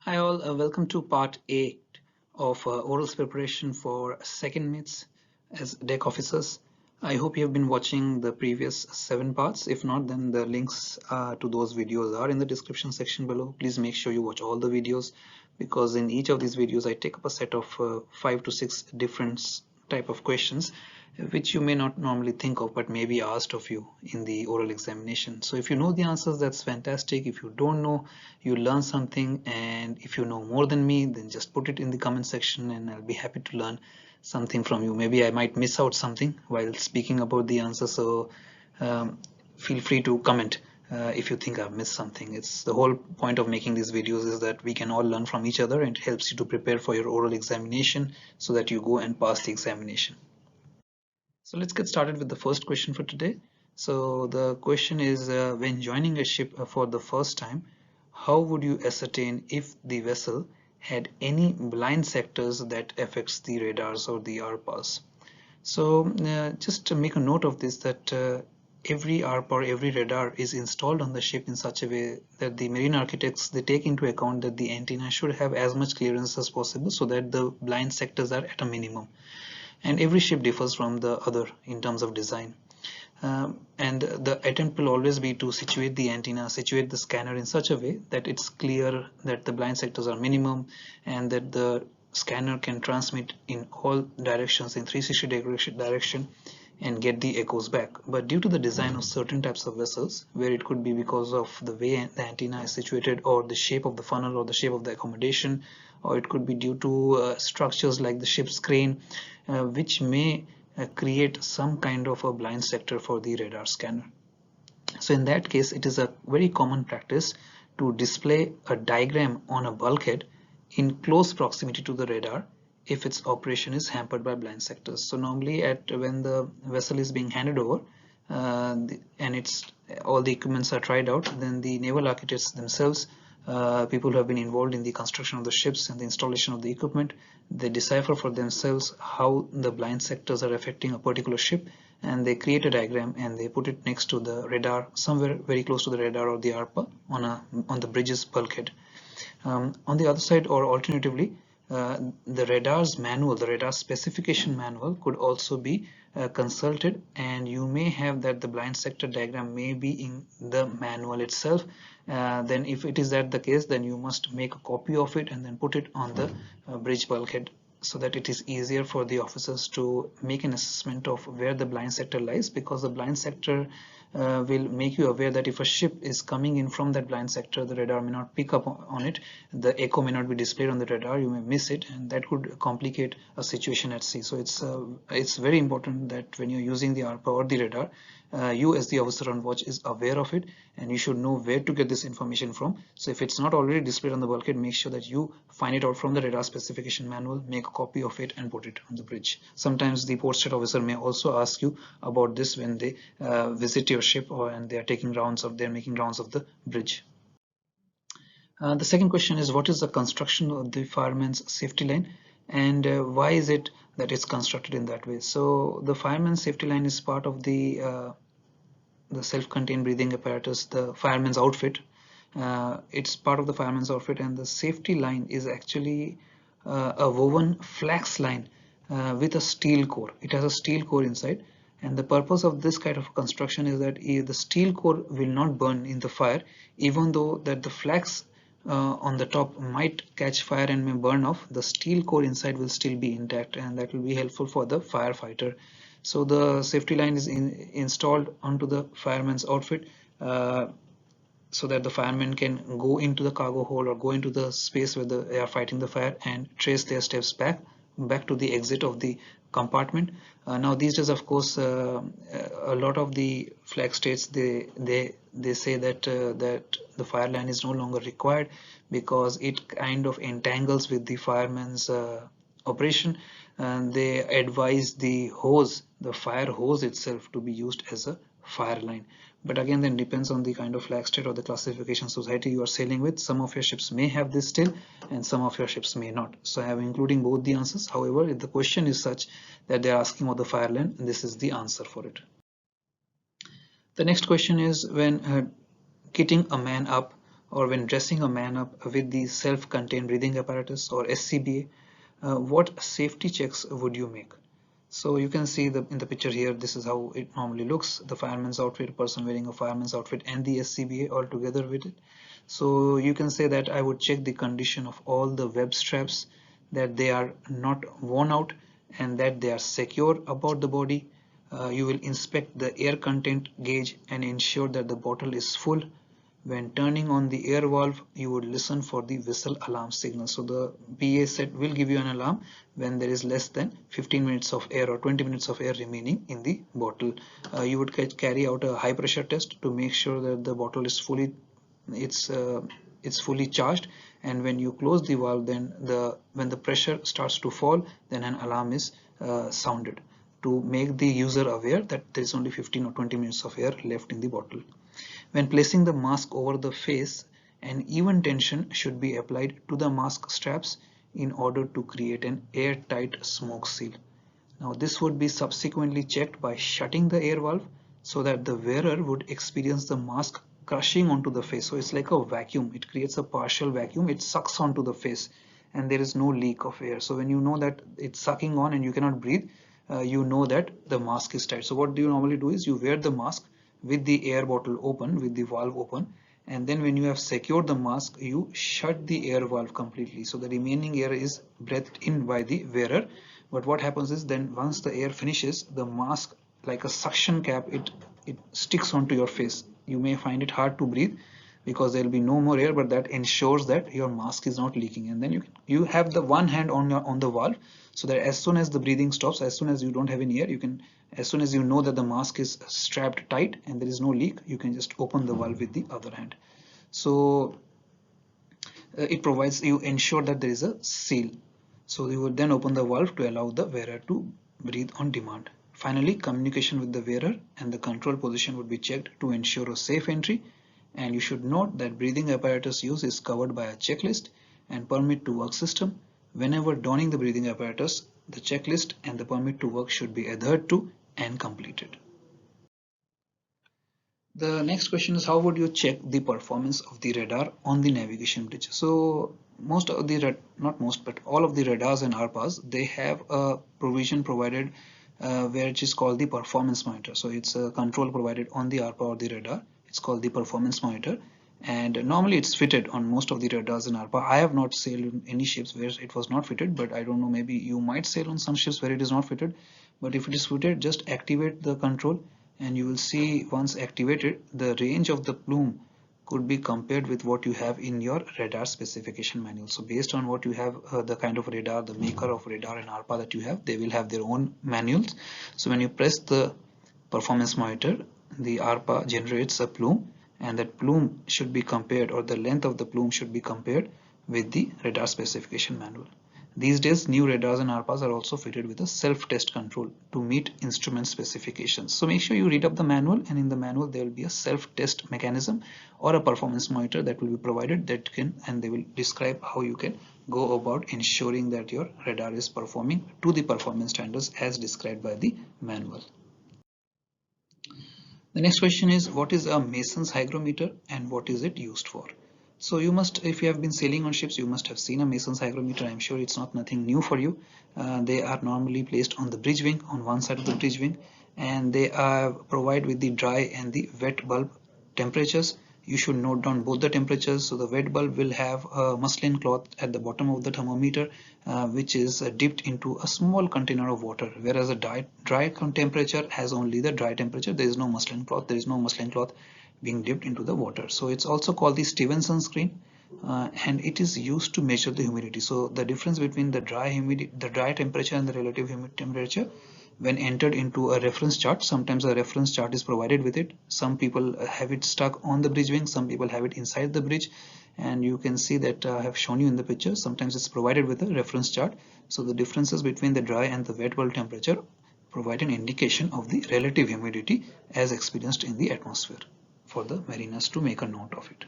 Hi all, welcome to part 8 of orals preparation for second mates as deck officers. I hope you have been watching the previous 7 parts. If not, then the links to those videos are in the description section below. Please make sure you watch all the videos because in each of these videos I take up a set of 5 to 6 different type of questions which you may not normally think of but may be asked of you in the oral examination. So if you know the answers, that's fantastic. If you don't know, you learn something, and if you know more than me, then just put it in the comment section and I'll be happy to learn something from you. Maybe I might miss out something while speaking about the answer, so feel free to comment if you think I've missed something. It's the whole point of making these videos is that we can all learn from each other, and it helps you to prepare for your oral examination so that you go and pass the examination. So let's get started with the first question for today. So the question is, when joining a ship for the first time, how would you ascertain if the vessel had any blind sectors that affects the radars or the RPAS? So just to make a note of this, that every ARP or every radar is installed on the ship in such a way that the marine architects, they take into account that the antenna should have as much clearance as possible so that the blind sectors are at a minimum, and every ship differs from the other in terms of design. And the attempt will always be to situate the antenna, situate the scanner in such a way that it's clear that the blind sectors are minimum and that the scanner can transmit in all directions in 360 direction and get the echoes back. But due to the design of certain types of vessels, where it could be because of the way the antenna is situated or the shape of the funnel or the shape of the accommodation, or it could be due to structures like the ship's crane, which may create some kind of a blind sector for the radar scanner. So in that case, it is a very common practice to display a diagram on a bulkhead in close proximity to the radar if its operation is hampered by blind sectors. So normally when the vessel is being handed over and it's all the equipments are tried out, then the naval architects themselves, people who have been involved in the construction of the ships and the installation of the equipment, they decipher for themselves how the blind sectors are affecting a particular ship, and they create a diagram and they put it next to the radar, somewhere very close to the radar or the ARPA on the bridge's bulkhead. On the other side, or alternatively, the radar's manual, the radar specification manual could also be consulted, and you may have that the blind sector diagram may be in the manual itself. Then if it is that the case, then you must make a copy of it and then put it on the bridge bulkhead so that it is easier for the officers to make an assessment of where the blind sector lies, because the blind sector will make you aware that if a ship is coming in from that blind sector, the radar may not pick up on it, the echo may not be displayed on the radar, you may miss it, and that could complicate a situation at sea. So it's very important that when you're using the ARPA or the radar, you as the officer on watch is aware of it, and you should know where to get this information from. So if it's not already displayed on the bulkhead, make sure that you find it out from the radar specification manual, make a copy of it and put it on the bridge. Sometimes the port state officer may also ask you about this when they visit your ship, and they are making rounds of the bridge. The second question is, what is the construction of the fireman's safety line, and why is it that it's constructed in that way? So the fireman's safety line is part of the self-contained breathing apparatus, the fireman's outfit. It's part of the fireman's outfit, and the safety line is actually a woven flax line with a steel core. It has a steel core inside, and the purpose of this kind of construction is that the steel core will not burn in the fire, even though that the flax on the top might catch fire and may burn off. The steel core inside will still be intact, and that will be helpful for the firefighter. So the safety line is installed onto the fireman's outfit, so that the firemen can go into the cargo hold or go into the space where they are fighting the fire and trace their steps back to the exit of the compartment. Now these days, of course, a lot of the flag states, they say that that the fire line is no longer required because it kind of entangles with the fireman's operation, and they advise the fire hose itself, to be used as a fire line. But again, then depends on the kind of flag state or the classification society you are sailing with. Some of your ships may have this still, and some of your ships may not. So I am including both the answers. However, if the question is such that they are asking about the fire line, this is the answer for it. The next question is, when kitting a man up or when dressing a man up with the self-contained breathing apparatus or SCBA, what safety checks would you make? So you can see in the picture here, this is how it normally looks. The fireman's outfit, a person wearing a fireman's outfit and the SCBA all together with it. So you can say that I would check the condition of all the web straps, that they are not worn out and that they are secure about the body. You will inspect the air content gauge and ensure that the bottle is full. When turning on the air valve, you would listen for the whistle alarm signal. So the BA set will give you an alarm when there is less than 15 minutes of air or 20 minutes of air remaining in the bottle. You would carry out a high pressure test to make sure that the bottle is fully charged, and when you close the valve, then when the pressure starts to fall, then an alarm is sounded to make the user aware that there is only 15 or 20 minutes of air left in the bottle. When placing the mask over the face, an even tension should be applied to the mask straps in order to create an airtight smoke seal. Now this would be subsequently checked by shutting the air valve so that the wearer would experience the mask crushing onto the face. So it's like a vacuum. It creates a partial vacuum. It sucks onto the face and there is no leak of air. So when you know that it's sucking on and you cannot breathe, you know that the mask is tight. So what do you normally do is you wear the mask with the air bottle open, with the valve open, and then when you have secured the mask, you shut the air valve completely. So the remaining air is breathed in by the wearer. But what happens is then once the air finishes, the mask, like a suction cap, it sticks onto your face. You may find it hard to breathe because there will be no more air, but that ensures that your mask is not leaking. And then you have the one hand on the valve, so that as soon as the breathing stops, as soon as you don't have any air, as soon as you know that the mask is strapped tight and there is no leak, you can just open the valve with the other hand. So you ensure that there is a seal. So you would then open the valve to allow the wearer to breathe on demand. Finally, communication with the wearer and the control position would be checked to ensure a safe entry. And you should note that breathing apparatus use is covered by a checklist and permit to work system. Whenever donning the breathing apparatus, the checklist and the permit to work should be adhered to and completed. The next question is, how would you check the performance of the radar on the navigation bridge? So most of the, not most, but all of the radars and ARPAs, they have a provision provided where it is called the performance monitor. So it's a control provided on the ARPA or the radar. It's called the performance monitor, and normally it's fitted on most of the radars in ARPA. I have not sailed in any ships where it was not fitted, but I don't know, maybe you might sail on some ships where it is not fitted. But if it is fitted, just activate the control and you will see once activated, the range of the plume could be compared with what you have in your radar specification manual. So based on what you have, the kind of radar, the maker of radar and ARPA that you have, they will have their own manuals. So when you press the performance monitor, the ARPA generates a plume, and that plume should be compared, or the length of the plume should be compared with the radar specification manual. These days, new radars and ARPAs are also fitted with a self-test control to meet instrument specifications. So make sure you read up the manual, and in the manual there will be a self-test mechanism or a performance monitor that will be provided and they will describe how you can go about ensuring that your radar is performing to the performance standards as described by the manual. The next question is, what is a Mason's hygrometer and what is it used for? So you must, if you have been sailing on ships, you must have seen a Mason's hygrometer. I'm sure it's not nothing new for you. They are normally placed on the bridge wing, on one side of the bridge wing, and they are provided with the dry and the wet bulb temperatures. You should note down both the temperatures. So the wet bulb will have a muslin cloth at the bottom of the thermometer, which is dipped into a small container of water, whereas a dry temperature has only the dry temperature. There is no muslin cloth. There is no muslin cloth being dipped into the water. So it's also called the Stevenson screen, and it is used to measure the humidity. So the difference between the dry temperature and the relative humidity temperature, when entered into a reference chart, sometimes a reference chart is provided with it. Some people have it stuck on the bridge wing, some people have it inside the bridge, and you can see that I have shown you in the picture. Sometimes it's provided with a reference chart. So the differences between the dry and the wet bulb temperature provide an indication of the relative humidity as experienced in the atmosphere, for the mariners to make a note of it.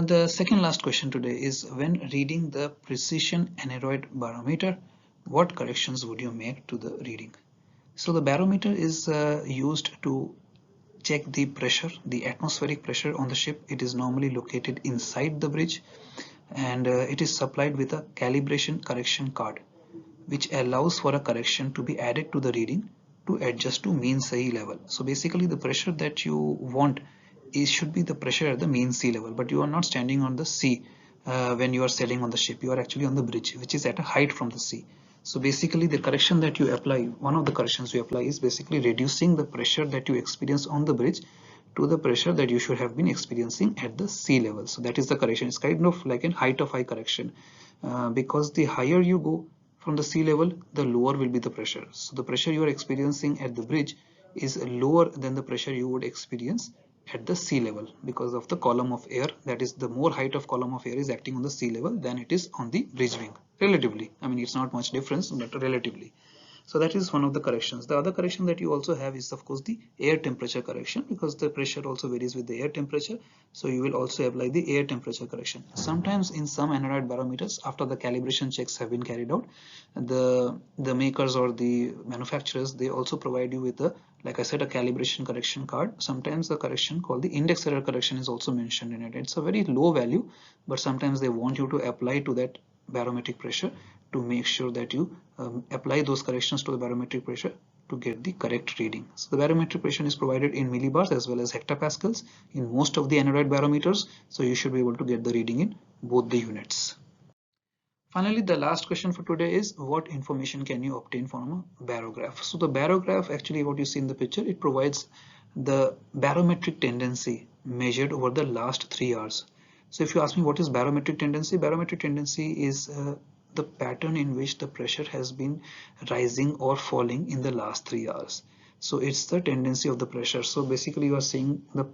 The second last question today is, when reading the precision aneroid barometer, what corrections would you make to the reading? So the barometer is used to check the pressure, the atmospheric pressure on the ship. It is normally located inside the bridge, and it is supplied with a calibration correction card, which allows for a correction to be added to the reading to adjust to mean sea level. So basically the pressure that you want should be the pressure at the mean sea level, but you are not standing on the sea when you are sailing on the ship. You are actually on the bridge, which is at a height from the sea. So basically the correction that you apply, one of the corrections you apply is basically reducing the pressure that you experience on the bridge to the pressure that you should have been experiencing at the sea level. So that is the correction. It's kind of like a height of high correction, because the higher you go from the sea level, the lower will be the pressure. So the pressure you are experiencing at the bridge is lower than the pressure you would experience at the sea level, because of the column of air, that is the more height of column of air is acting on the sea level than it is on the bridge wing, relatively. I mean, it's not much difference, but relatively. So that is one of the corrections. The other correction that you also have is of course the air temperature correction, because the pressure also varies with the air temperature. So you will also apply the air temperature correction. Sometimes in some aneroid barometers, after the calibration checks have been carried out, the makers or the manufacturers, they also provide you with a, like I said, a calibration correction card. Sometimes the correction called the index error correction is also mentioned in it. It's a very low value, but sometimes they want you to apply to that barometric pressure to make sure that you apply those corrections to the barometric pressure to get the correct reading. So the barometric pressure is provided in millibars as well as hectopascals in most of the aneroid barometers, so you should be able to get the reading in both the units. Finally, the last question for today is, what information can you obtain from a barograph? So the barograph, actually what you see in the picture, it provides the barometric tendency measured over the last 3 hours. So if you ask me what is barometric tendency is the pattern in which the pressure has been rising or falling in the last 3 hours. So it's the tendency of the pressure. So basically you are seeing the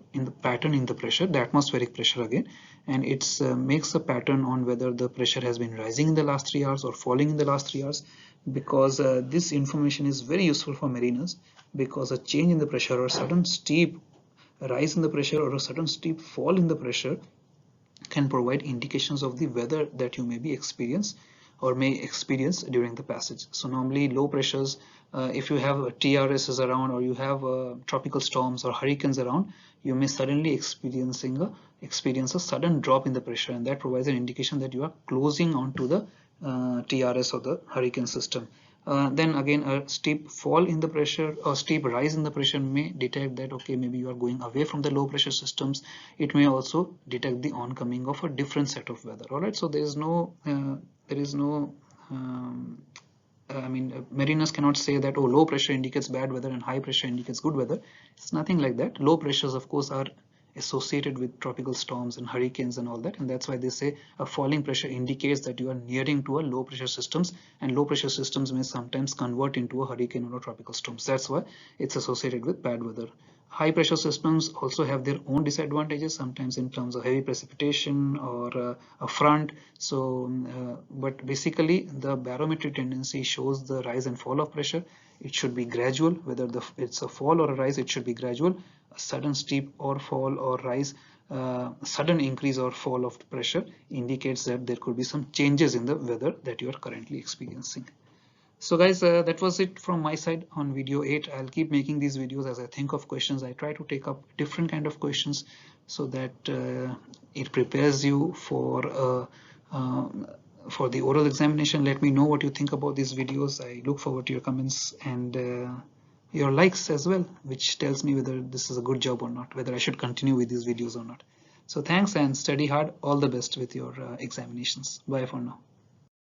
pattern in the pressure, the atmospheric pressure again, and it's makes a pattern on whether the pressure has been rising in the last 3 hours or falling in the last 3 hours, because this information is very useful for mariners, because a change in the pressure or a sudden steep rise in the pressure or a sudden steep fall in the pressure can provide indications of the weather that you may be experience or may experience during the passage. So normally low pressures, if you have TRSs around or you have tropical storms or hurricanes around, you may suddenly experience a sudden drop in the pressure, and that provides an indication that you are closing onto the TRS of the hurricane system. Then again, a steep fall in the pressure or steep rise in the pressure may detect that, okay, maybe you are going away from the low pressure systems. It may also detect the oncoming of a different set of weather. All right, so there is no I mean, mariners cannot say that, oh, low pressure indicates bad weather and high pressure indicates good weather. It's nothing like that. Low pressures, of course, are associated with tropical storms and hurricanes and all that, and that's why they say a falling pressure indicates that you are nearing to a low pressure systems, and low pressure systems may sometimes convert into a hurricane or a tropical storms. That's why it's associated with bad weather. High pressure systems also have their own disadvantages, sometimes in terms of heavy precipitation or a front. So but basically the barometric tendency shows the rise and fall of pressure. It should be gradual, whether it's a fall or a rise, it should be gradual. A sudden steep or fall or rise, sudden increase or fall of pressure indicates that there could be some changes in the weather that you are currently experiencing. So guys, that was it from my side on video 8. I'll keep making these videos as I think of questions. I try to take up different kind of questions so that it prepares you for the oral examination. Let me know what you think about these videos. I look forward to your comments and your likes as well, which tells me whether this is a good job or not, whether I should continue with these videos or not. So thanks and study hard. All the best with your examinations. Bye for now.